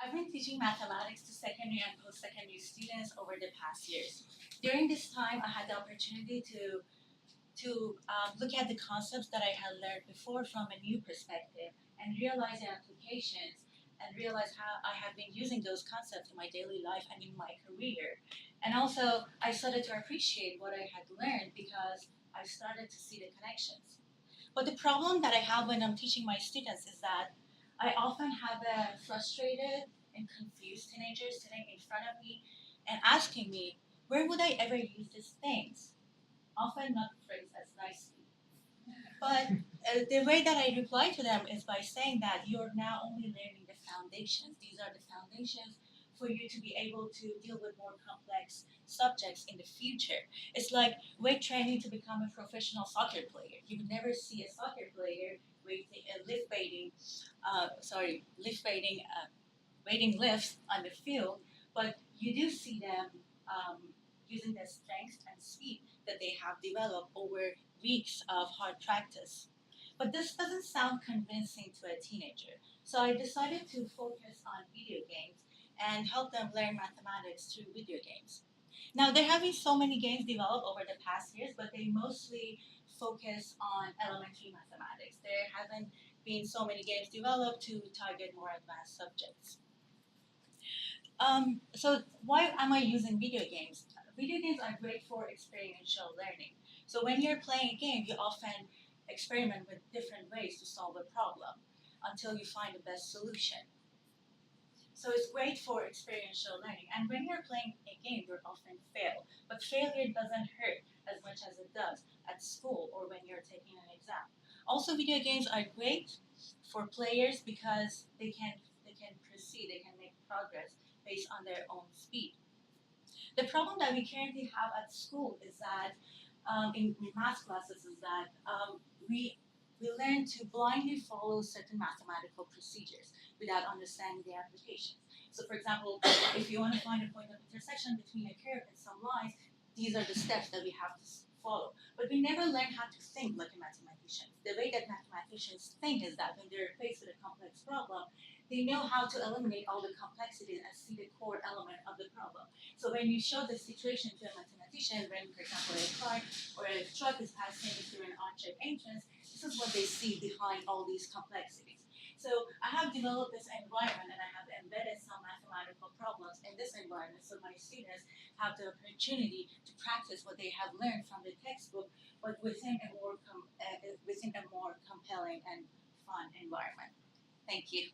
I've been teaching mathematics to secondary and post-secondary students over the past years. During this time, I had the opportunity to look at the concepts that I had learned before from a new perspective and realize the applications and realize how I have been using those concepts in my daily life and in my career. And also, I started to appreciate what I had learned because I started to see the connections. But the problem that I have when I'm teaching my students is that I often have a frustrated and confused teenager sitting in front of me and asking me, where would I ever use these things? Often not phrased as nicely. But the way that I reply to them is by saying that you're now only learning the foundations. These are the foundations for you to be able to deal with more complex subjects in the future. It's like weight training to become a professional soccer player. You would never see a soccer player lift weighting lifts on the field, but you do see them using the strength and speed that they have developed over weeks of hard practice. But this doesn't sound convincing to a teenager, so I decided to focus on video games and help them learn mathematics through video games. Now, there have been so many games developed over the past years, but they mostly focus on elementary mathematics. There haven't been so many games developed to target more advanced subjects. So why am I using video games? Video games are great for experiential learning. So when you're playing a game, you often experiment with different ways to solve a problem until you find the best solution. So it's great for experiential learning. And when you're playing a game, you often fail. But failure doesn't hurt as much as it does at school or when you're taking an exam. Also, video games are great for players because they can proceed, they can make progress based on their own speed. The problem that we currently have at school is that in math classes is that we learn to blindly follow certain mathematical procedures without understanding the applications. So for example, if you want to find a point of intersection between a curve and some lines, these are the steps that we have to follow. But we never learn how to think like a mathematician. The way that mathematicians think is that when they're faced with a complex problem, they know how to eliminate all the complexities and see the core element of the problem. So when you show the situation to a mathematician, when, for example, a car or a truck is passing through an object entrance, this is what they see behind all these complexities. So I have developed this environment and I have embedded some mathematical problems in this environment so my students have the opportunity to practice what they have learned from the textbook, but within a more compelling and fun environment. Thank you.